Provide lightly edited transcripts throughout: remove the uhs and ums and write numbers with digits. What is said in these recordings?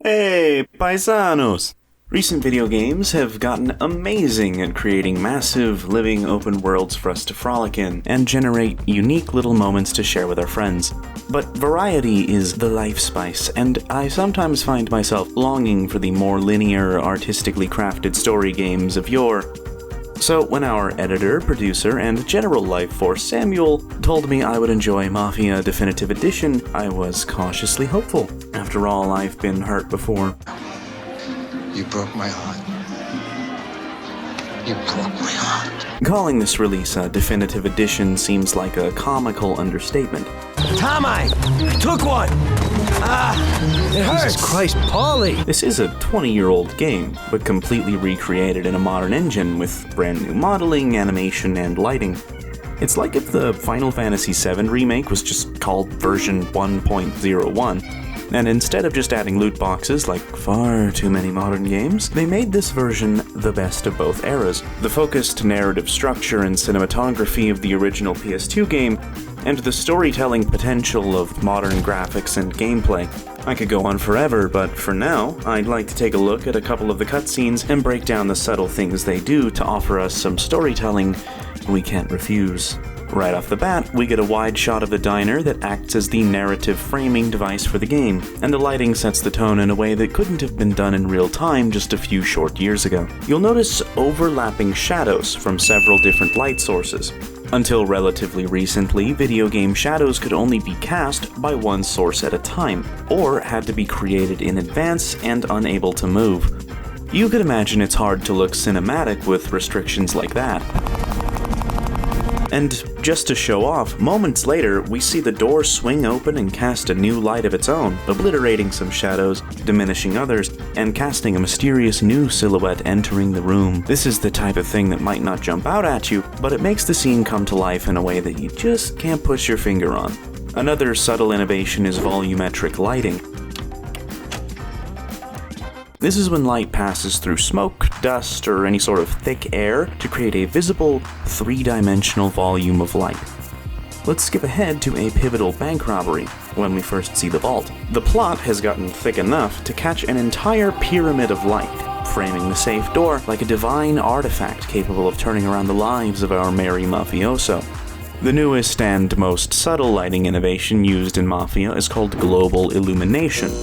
Hey, paisanos! Recent video games have gotten amazing at creating massive, living open worlds for us to frolic in, and generate unique little moments to share with our friends. But variety is the life spice, and I sometimes find myself longing for the more linear, artistically crafted story games of yore. So when our editor, producer, and general life force Samuel told me I would enjoy Mafia Definitive Edition, I was cautiously hopeful. After all, I've been hurt before. You broke my heart. You broke my heart. Calling this release a definitive edition seems like a comical understatement. Tommy! I took one! It hurts! Jesus Christ, Paulie! This is a 20-year-old game, but completely recreated in a modern engine with brand new modeling, animation, and lighting. It's like if the Final Fantasy VII remake was just called version 1.01. And instead of just adding loot boxes like far too many modern games, they made this version the best of both eras. The focused narrative structure and cinematography of the original PS2 game, and the storytelling potential of modern graphics and gameplay. I could go on forever, but for now, I'd like to take a look at a couple of the cutscenes and break down the subtle things they do to offer us some storytelling we can't refuse. Right off the bat, we get a wide shot of the diner that acts as the narrative framing device for the game, and the lighting sets the tone in a way that couldn't have been done in real time just a few short years ago. You'll notice overlapping shadows from several different light sources. Until relatively recently, video game shadows could only be cast by one source at a time, or had to be created in advance and unable to move. You could imagine it's hard to look cinematic with restrictions like that. And just to show off, moments later, we see the door swing open and cast a new light of its own, obliterating some shadows, diminishing others, and casting a mysterious new silhouette entering the room. This is the type of thing that might not jump out at you, but it makes the scene come to life in a way that you just can't push your finger on. Another subtle innovation is volumetric lighting. This is when light passes through smoke, dust, or any sort of thick air to create a visible, three-dimensional volume of light. Let's skip ahead to a pivotal bank robbery, when we first see the vault. The plot has gotten thick enough to catch an entire pyramid of light, framing the safe door like a divine artifact capable of turning around the lives of our merry mafioso. The newest and most subtle lighting innovation used in Mafia is called global illumination.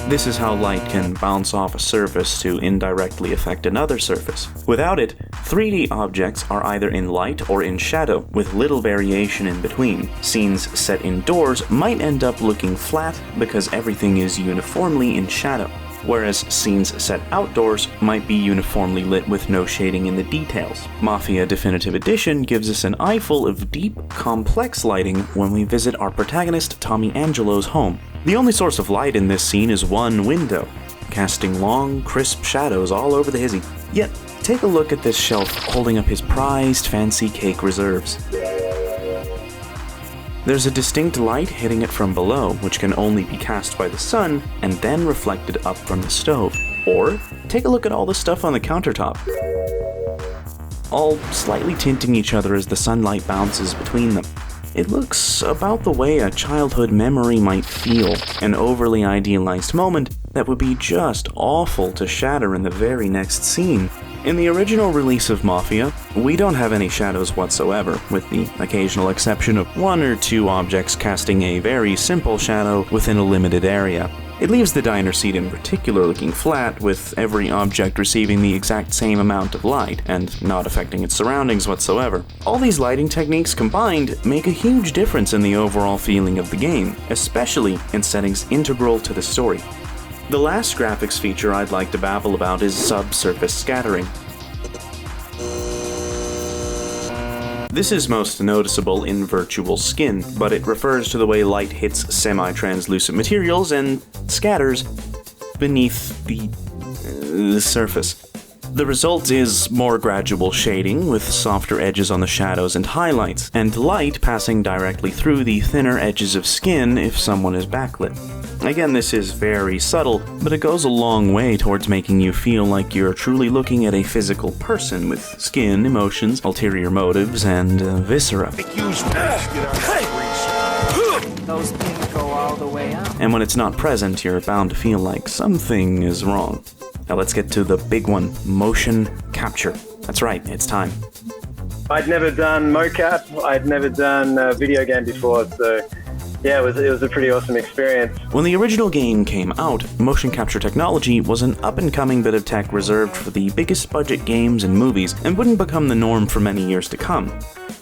This is how light can bounce off a surface to indirectly affect another surface. Without it, 3D objects are either in light or in shadow, with little variation in between. Scenes set indoors might end up looking flat because everything is uniformly in shadow, whereas scenes set outdoors might be uniformly lit with no shading in the details. Mafia Definitive Edition gives us an eyeful of deep, complex lighting when we visit our protagonist Tommy Angelo's home. The only source of light in this scene is one window, casting long, crisp shadows all over the hizzy. Yet, take a look at this shelf holding up his prized fancy cake reserves. There's a distinct light hitting it from below, which can only be cast by the sun and then reflected up from the stove. Or, take a look at all the stuff on the countertop, all slightly tinting each other as the sunlight bounces between them. It looks about the way a childhood memory might feel, an overly idealized moment that would be just awful to shatter in the very next scene. In the original release of Mafia, we don't have any shadows whatsoever, with the occasional exception of one or two objects casting a very simple shadow within a limited area. It leaves the diner seat in particular looking flat, with every object receiving the exact same amount of light, and not affecting its surroundings whatsoever. All these lighting techniques combined make a huge difference in the overall feeling of the game, especially in settings integral to the story. The last graphics feature I'd like to babble about is subsurface scattering. This is most noticeable in virtual skin, but it refers to the way light hits semi-translucent materials and scatters beneath the surface. The result is more gradual shading, with softer edges on the shadows and highlights, and light passing directly through the thinner edges of skin if someone is backlit. Again, this is very subtle, but it goes a long way towards making you feel like you're truly looking at a physical person with skin, emotions, ulterior motives, and viscera. Those pins go all the way up. and when it's not present, you're bound to feel like something is wrong. Now let's get to the big one, motion capture. That's right, it's time. I'd never done mocap, I'd never done a video game before, so yeah, it was a pretty awesome experience. When the original game came out, motion capture technology was an up-and-coming bit of tech reserved for the biggest budget games and movies, and wouldn't become the norm for many years to come.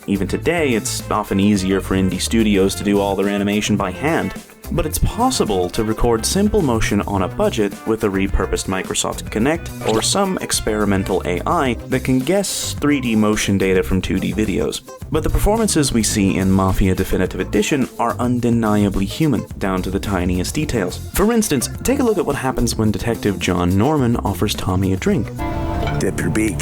Even today, it's often easier for indie studios to do all their animation by hand, but it's possible to record simple motion on a budget with a repurposed Microsoft Kinect or some experimental AI that can guess 3D motion data from 2D videos. But the performances we see in Mafia Definitive Edition are undeniably human, down to the tiniest details. For instance, take a look at what happens when Detective John Norman offers Tommy a drink. Dip your beak.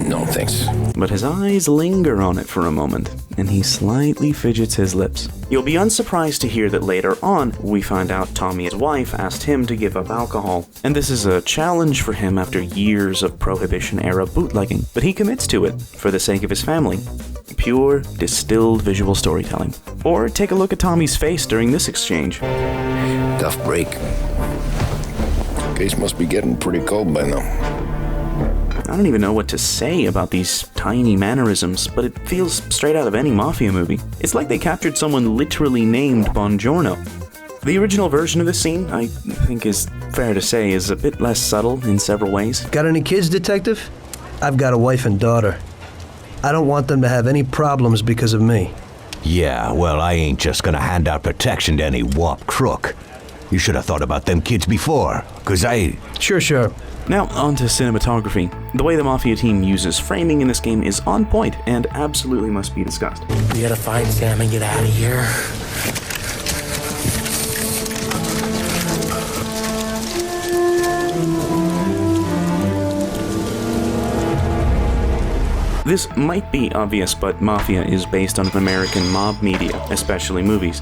No, thanks. But his eyes linger on it for a moment, and he slightly fidgets his lips. You'll be unsurprised to hear that later on, we find out Tommy's wife asked him to give up alcohol, and this is a challenge for him after years of Prohibition-era bootlegging, but he commits to it for the sake of his family. Pure, distilled visual storytelling. Or take a look at Tommy's face during this exchange. Tough break. Case must be getting pretty cold by now. I don't even know what to say about these tiny mannerisms, but it feels straight out of any Mafia movie. It's like they captured someone literally named Buongiorno. The original version of this scene, I think is fair to say, is a bit less subtle in several ways. Got any kids, Detective? I've got a wife and daughter. I don't want them to have any problems because of me. Yeah, well, I ain't just gonna hand out protection to any wop crook. You should have thought about them kids before, 'cause I... Sure. Now, on to cinematography. The way the Mafia team uses framing in this game is on point and absolutely must be discussed. We gotta find Sam and get out of here. This might be obvious, but Mafia is based on American mob media, especially movies.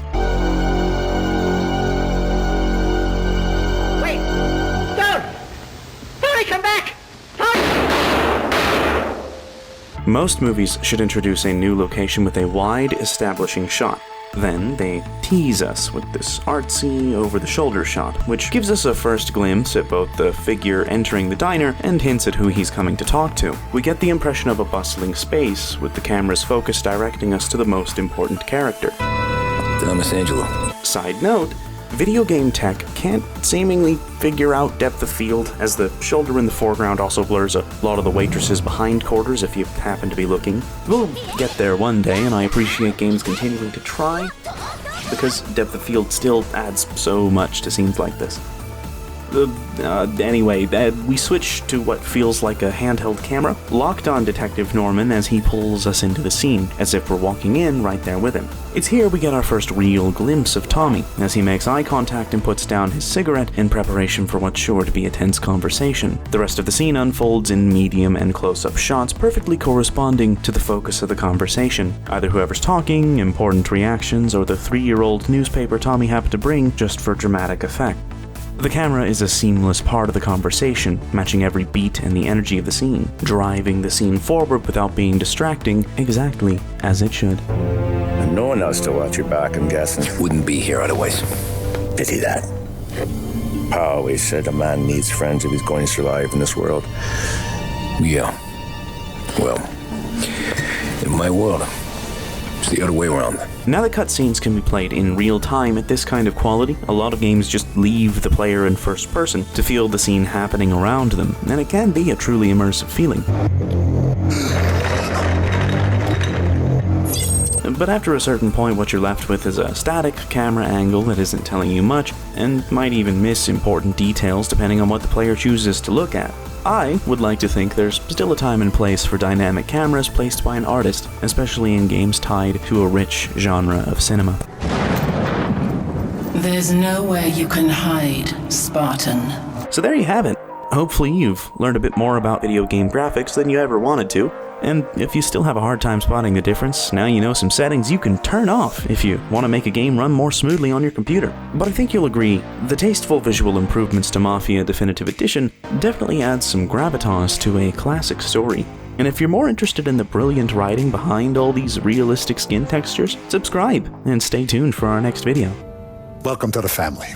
Most movies should introduce a new location with a wide, establishing shot. Then they tease us with this artsy, over-the-shoulder shot, which gives us a first glimpse at both the figure entering the diner and hints at who he's coming to talk to. We get the impression of a bustling space, with the camera's focus directing us to the most important character. Thomas Angelo. Side note, video game tech can't seemingly figure out depth of field, as the shoulder in the foreground also blurs a lot of the waitresses behind quarters if you happen to be looking. We'll get there one day, and I appreciate games continuing to try, because depth of field still adds so much to scenes like this. Anyway, we switch to what feels like a handheld camera, locked on Detective Norman as he pulls us into the scene, as if we're walking in right there with him. It's here we get our first real glimpse of Tommy, as he makes eye contact and puts down his cigarette in preparation for what's sure to be a tense conversation. The rest of the scene unfolds in medium and close-up shots, perfectly corresponding to the focus of the conversation, either whoever's talking, important reactions, or the 3-year-old newspaper Tommy happened to bring just for dramatic effect. The camera is a seamless part of the conversation, matching every beat and the energy of the scene, driving the scene forward without being distracting, exactly as it should. And no one else to watch your back, I'm guessing. Wouldn't be here otherwise. Pity that. Pa always said a man needs friends if he's going to survive in this world. Yeah. Well, in my world, it's the other way around. Now that cutscenes can be played in real time at this kind of quality, a lot of games just leave the player in first person to feel the scene happening around them, and it can be a truly immersive feeling. But after a certain point, what you're left with is a static camera angle that isn't telling you much, and might even miss important details depending on what the player chooses to look at. I would like to think there's still a time and place for dynamic cameras placed by an artist, especially in games tied to a rich genre of cinema. There's nowhere you can hide, Spartan. So there you have it. Hopefully you've learned a bit more about video game graphics than you ever wanted to. And if you still have a hard time spotting the difference, now you know some settings you can turn off if you want to make a game run more smoothly on your computer. But I think you'll agree, the tasteful visual improvements to Mafia Definitive Edition definitely adds some gravitas to a classic story. And if you're more interested in the brilliant writing behind all these realistic skin textures, subscribe and stay tuned for our next video. Welcome to the family.